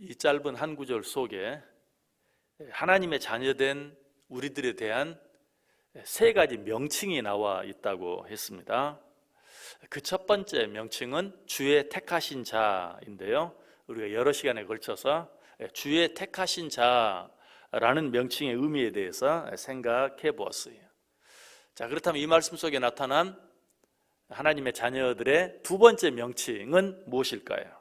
이 짧은 한 구절 속에 하나님의 자녀된 우리들에 대한 세 가지 명칭이 나와 있다고 했습니다. 그 첫 번째 명칭은 주의 택하신 자인데요, 우리가 여러 시간에 걸쳐서 주의 택하신 자라는 명칭의 의미에 대해서 생각해 보았어요. 자, 그렇다면 이 말씀 속에 나타난 하나님의 자녀들의 두 번째 명칭은 무엇일까요?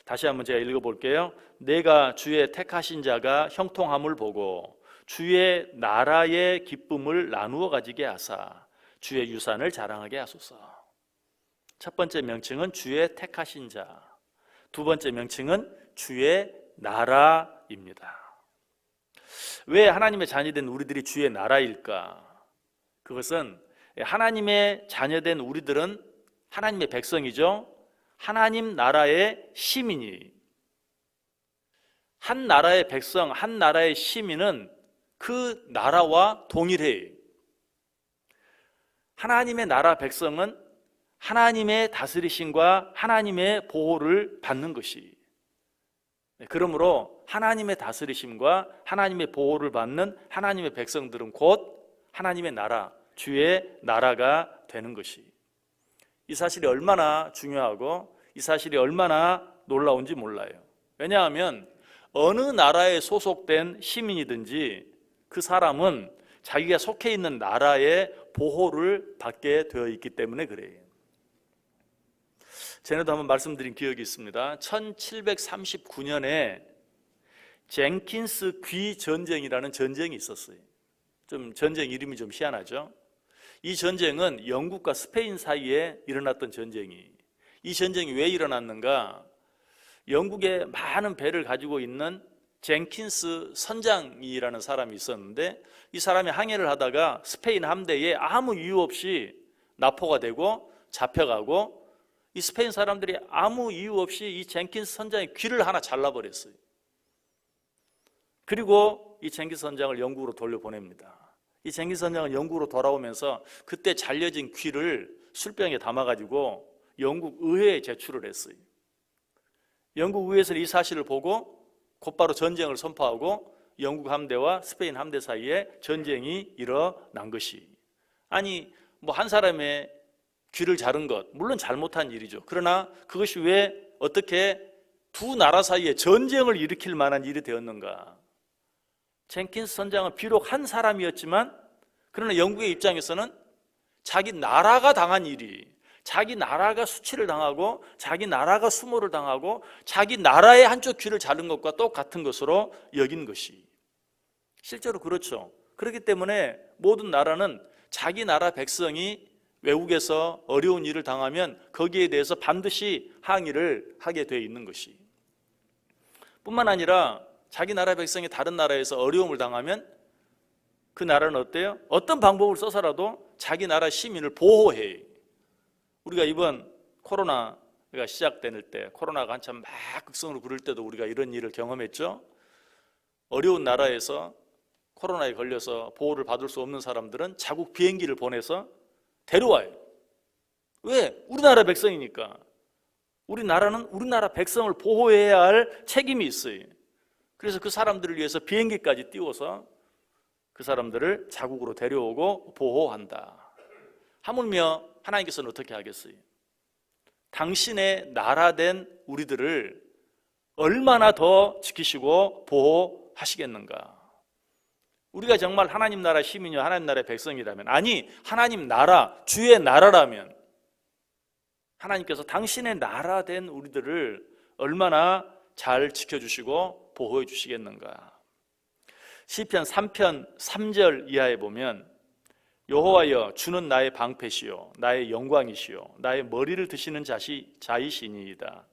다시 한번 제가 읽어볼게요. 내가 주의 택하신 자가 형통함을 보고 주의 나라의 기쁨을 나누어 가지게 하사 주의 유산을 자랑하게 하소서. 첫 번째 명칭은 주의 택하신 자, 두 번째 명칭은 주의 나라입니다. 왜 하나님의 자녀된 우리들이 주의 나라일까? 그것은 하나님의 자녀된 우리들은 하나님의 백성이죠. 하나님 나라의 시민이, 한 나라의 백성, 한 나라의 시민은 그 나라와 동일해요. 하나님의 나라 백성은 하나님의 다스리심과 하나님의 보호를 받는 것이, 그러므로 하나님의 다스리심과 하나님의 보호를 받는 하나님의 백성들은 곧 하나님의 나라, 주의 나라가 되는 것이, 이 사실이 얼마나 중요하고 이 사실이 얼마나 놀라운지 몰라요. 왜냐하면 어느 나라에 소속된 시민이든지 그 사람은 자기가 속해 있는 나라의 보호를 받게 되어 있기 때문에 그래요. 전에도 한번 말씀드린 기억이 있습니다. 1739년에 젠킨스 귀 전쟁이라는 전쟁이 있었어요. 좀 전쟁 이름이 좀 희한하죠. 이 전쟁은 영국과 스페인 사이에 일어났던 전쟁이, 이 전쟁이 왜 일어났는가? 영국에 많은 배를 가지고 있는 젠킨스 선장이라는 사람이 있었는데, 이 사람이 항해를 하다가 스페인 함대에 아무 이유 없이 납포가 되고 잡혀가고, 이 스페인 사람들이 아무 이유 없이 이 젠킨스 선장의 귀를 하나 잘라버렸어요. 그리고 이 젠킨스 선장을 영국으로 돌려보냅니다. 이 젠킨스 선장은 영국으로 돌아오면서 그때 잘려진 귀를 술병에 담아가지고 영국 의회에 제출을 했어요. 영국 의회에서는 이 사실을 보고 곧바로 전쟁을 선포하고 영국 함대와 스페인 함대 사이에 전쟁이 일어난 것이, 아니 뭐 한 사람의 귀를 자른 것 물론 잘못한 일이죠. 그러나 그것이 왜 어떻게 두 나라 사이에 전쟁을 일으킬 만한 일이 되었는가? 젠킨스 선장은 비록 한 사람이었지만, 그러나 영국의 입장에서는 자기 나라가 당한 일이, 자기 나라가 수치를 당하고 자기 나라가 수모를 당하고 자기 나라의 한쪽 귀를 자른 것과 똑같은 것으로 여긴 것이, 실제로 그렇죠. 그렇기 때문에 모든 나라는 자기 나라 백성이 외국에서 어려운 일을 당하면 거기에 대해서 반드시 항의를 하게 되어 있는 것이, 뿐만 아니라 자기 나라 백성이 다른 나라에서 어려움을 당하면 그 나라는 어때요? 어떤 방법을 써서라도 자기 나라 시민을 보호해. 우리가 이번 코로나가 시작될 때, 코로나가 한참 막 극성으로 부를 때도 우리가 이런 일을 경험했죠. 어려운 나라에서 코로나에 걸려서 보호를 받을 수 없는 사람들은 자국 비행기를 보내서 데려와요. 왜? 우리나라 백성이니까. 우리나라는 우리나라 백성을 보호해야 할 책임이 있어요. 그래서 그 사람들을 위해서 비행기까지 띄워서 그 사람들을 자국으로 데려오고 보호한다. 하물며 하나님께서는 어떻게 하겠어요? 당신의 나라된 우리들을 얼마나 더 지키시고 보호하시겠는가? 우리가 정말 하나님 나라 시민이요 하나님 나라의 백성이라면, 아니 하나님 나라, 주의 나라라면 하나님께서 당신의 나라된 우리들을 얼마나 잘 지켜주시고 보호해 주시겠는가? 시편 3편 3절 이하에 보면, 여호와여 주는 나의 방패시요 나의 영광이시요 나의 머리를 드시는 자이시니이다.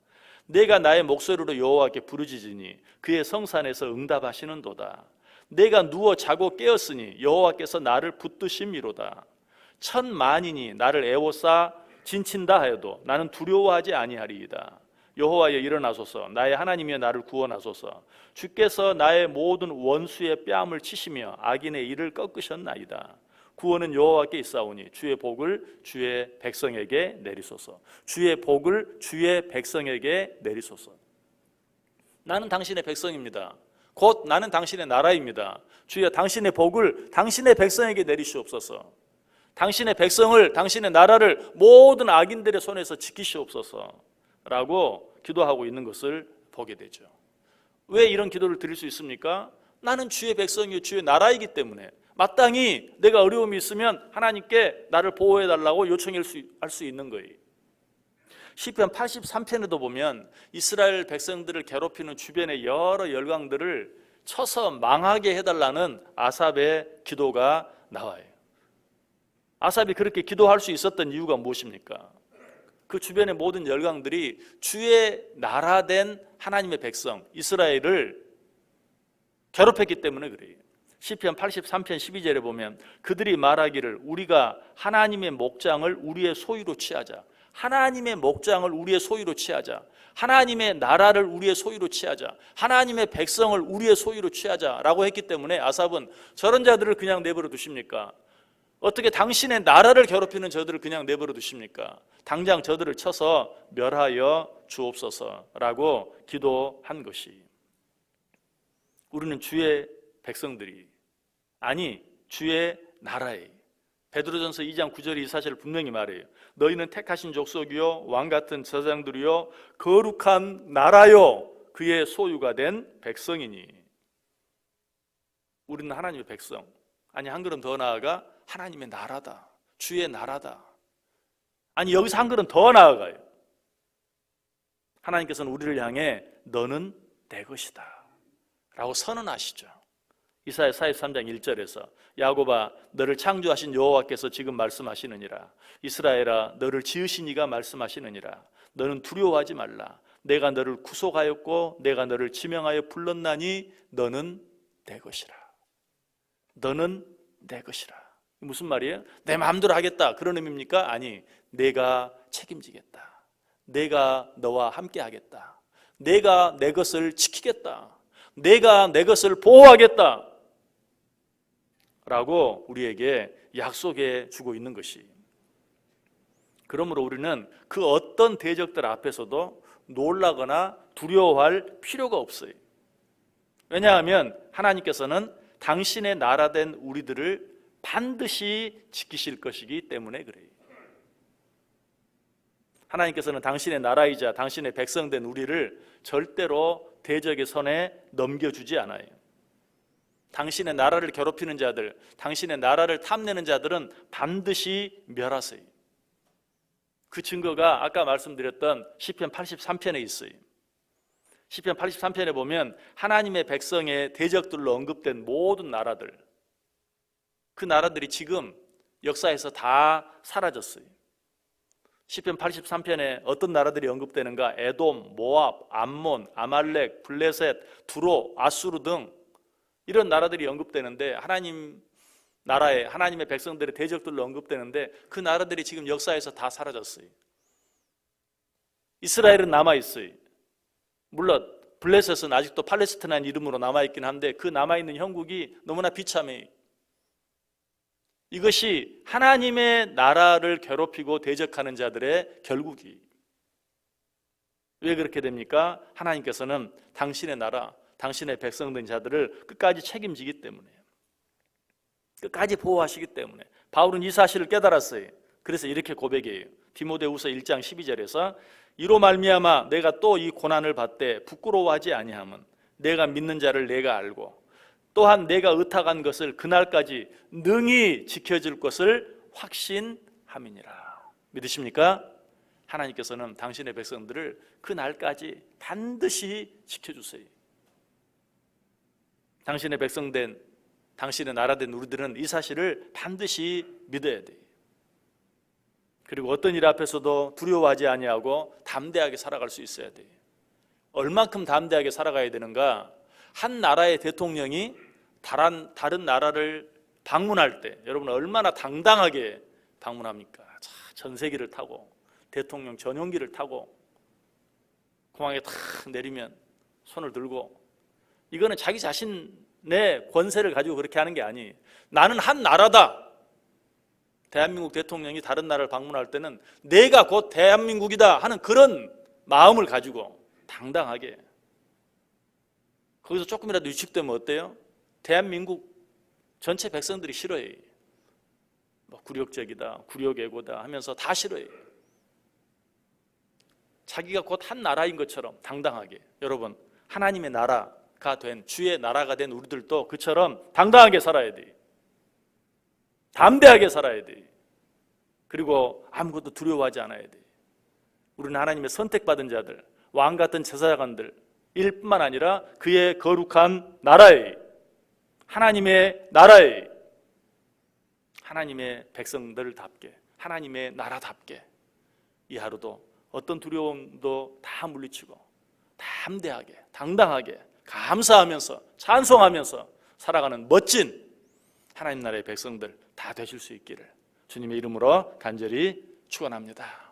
내가 나의 목소리로 여호와께 부르짖으니 그의 성산에서 응답하시는도다. 내가 누워 자고 깨었으니 여호와께서 나를 붙드심이로다. 천만인이 나를 애워싸 진친다 하여도 나는 두려워하지 아니하리이다. 여호와여 일어나소서, 나의 하나님이여 나를 구원하소서. 주께서 나의 모든 원수의 뺨을 치시며 악인의 이를 꺾으셨나이다. 구원은 여호와께 있사오니 주의 복을 주의 백성에게 내리소서. 주의 복을 주의 백성에게 내리소서. 나는 당신의 백성입니다. 곧 나는 당신의 나라입니다. 주여 당신의 복을 당신의 백성에게 내리시옵소서. 당신의 백성을, 당신의 나라를 모든 악인들의 손에서 지키시옵소서 라고 기도하고 있는 것을 보게 되죠. 왜 이런 기도를 드릴 수 있습니까? 나는 주의 백성이요 주의 나라이기 때문에 마땅히 내가 어려움이 있으면 하나님께 나를 보호해 달라고 요청할 수 있는 거예요. 시편 83편에도 보면 이스라엘 백성들을 괴롭히는 주변의 여러 열강들을 쳐서 망하게 해달라는 아삽의 기도가 나와요. 아삽이 그렇게 기도할 수 있었던 이유가 무엇입니까? 그 주변의 모든 열강들이 주의 나라된 하나님의 백성 이스라엘을 괴롭혔기 때문에 그래요. 시편 83편 12절에 보면 그들이 말하기를 우리가 하나님의 목장을 우리의 소유로 취하자. 하나님의 목장을 우리의 소유로 취하자. 하나님의 나라를 우리의 소유로 취하자. 하나님의 백성을 우리의 소유로 취하자라고 했기 때문에 아삽은 저런 자들을 그냥 내버려 두십니까? 어떻게 당신의 나라를 괴롭히는 저들을 그냥 내버려 두십니까? 당장 저들을 쳐서 멸하여 주옵소서라고 기도한 것이. 우리는 주의 백성들이 아니 주의 나라에 베드로전서 2장 9절이 이 사실을 분명히 말해요. 너희는 택하신 족속이요 왕같은 제사장들이요 거룩한 나라요 그의 소유가 된 백성이니. 우리는 하나님의 백성. 아니 한 걸음 더 나아가 하나님의 나라다. 주의 나라다. 아니 여기서 한 걸음 더 나아가요. 하나님께서는 우리를 향해 너는 내 것이다 라고 선언하시죠. 이사야 43장 1절에서 야곱아 너를 창조하신 여호와께서 지금 말씀하시느니라. 이스라엘아 너를 지으신 이가 말씀하시느니라. 너는 두려워하지 말라. 내가 너를 구속하였고 내가 너를 지명하여 불렀나니 너는 내 것이라. 너는 내 것이라. 무슨 말이에요? 내 마음대로 하겠다 그런 의미입니까? 아니 내가 책임지겠다. 내가 너와 함께 하겠다. 내가 내 것을 지키겠다. 내가 내 것을 보호하겠다 라고 우리에게 약속해 주고 있는 것이. 그러므로 우리는 그 어떤 대적들 앞에서도 놀라거나 두려워할 필요가 없어요. 왜냐하면 하나님께서는 당신의 나라된 우리들을 반드시 지키실 것이기 때문에 그래요. 하나님께서는 당신의 나라이자 당신의 백성된 우리를 절대로 대적의 손에 넘겨주지 않아요. 당신의 나라를 괴롭히는 자들, 당신의 나라를 탐내는 자들은 반드시 멸하세요. 그 증거가 아까 말씀드렸던 시편 83편에 있어요. 시편 83편에 보면 하나님의 백성의 대적들로 언급된 모든 나라들, 그 나라들이 지금 역사에서 다 사라졌어요. 시편 83편에 어떤 나라들이 언급되는가? 에돔, 모압, 암몬, 아말렉, 블레셋, 두로, 아수르 등 이런 나라들이 언급되는데 하나님 나라에 하나님의 백성들의 대적들로 언급되는데 그 나라들이 지금 역사에서 다 사라졌어요. 이스라엘은 남아있어요. 물론 블레셋은 아직도 팔레스티나인 이름으로 남아있긴 한데 그 남아있는 형국이 너무나 비참해요. 이것이 하나님의 나라를 괴롭히고 대적하는 자들의 결국이. 왜 그렇게 됩니까? 하나님께서는 당신의 나라, 당신의 백성된 자들을 끝까지 책임지기 때문에, 끝까지 보호하시기 때문에. 바울은 이 사실을 깨달았어요. 그래서 이렇게 고백해요. 디모데후서 1장 12절에서 이로 말미암아 내가 또 이 고난을 받되 부끄러워하지 아니함은 내가 믿는 자를 내가 알고 또한 내가 의탁한 것을 그날까지 능히 지켜줄 것을 확신함이니라. 믿으십니까? 하나님께서는 당신의 백성들을 그날까지 반드시 지켜주세요. 당신의 백성된, 당신의 나라된 우리들은 이 사실을 반드시 믿어야 돼요. 그리고 어떤 일 앞에서도 두려워하지 아니하고 담대하게 살아갈 수 있어야 돼요. 얼만큼 담대하게 살아가야 되는가? 한 나라의 대통령이 다른 나라를 방문할 때 여러분 얼마나 당당하게 방문합니까? 전세기를 타고 대통령 전용기를 타고 공항에 탁 내리면 손을 들고, 이거는 자기 자신의 권세를 가지고 그렇게 하는 게 아니에요. 나는 한 나라다. 대한민국 대통령이 다른 나라를 방문할 때는 내가 곧 대한민국이다 하는 그런 마음을 가지고 당당하게. 거기서 조금이라도 위축되면 어때요? 대한민국 전체 백성들이 싫어해요. 뭐 굴욕적이다, 굴욕애고다 하면서 다 싫어해요. 자기가 곧 한 나라인 것처럼 당당하게. 여러분, 하나님의 나라가 된, 주의 나라가 된 우리들도 그처럼 당당하게 살아야 돼요. 담대하게 살아야 돼요. 그리고 아무것도 두려워하지 않아야 돼요. 우리는 하나님의 선택받은 자들, 왕 같은 제사장들 일 뿐만 아니라 그의 거룩한 나라에, 하나님의 나라에, 하나님의 백성들답게, 하나님의 나라답게 이 하루도 어떤 두려움도 다 물리치고 담대하게, 당당하게, 감사하면서 찬송하면서 살아가는 멋진 하나님 나라의 백성들 다 되실 수 있기를 주님의 이름으로 간절히 축원합니다.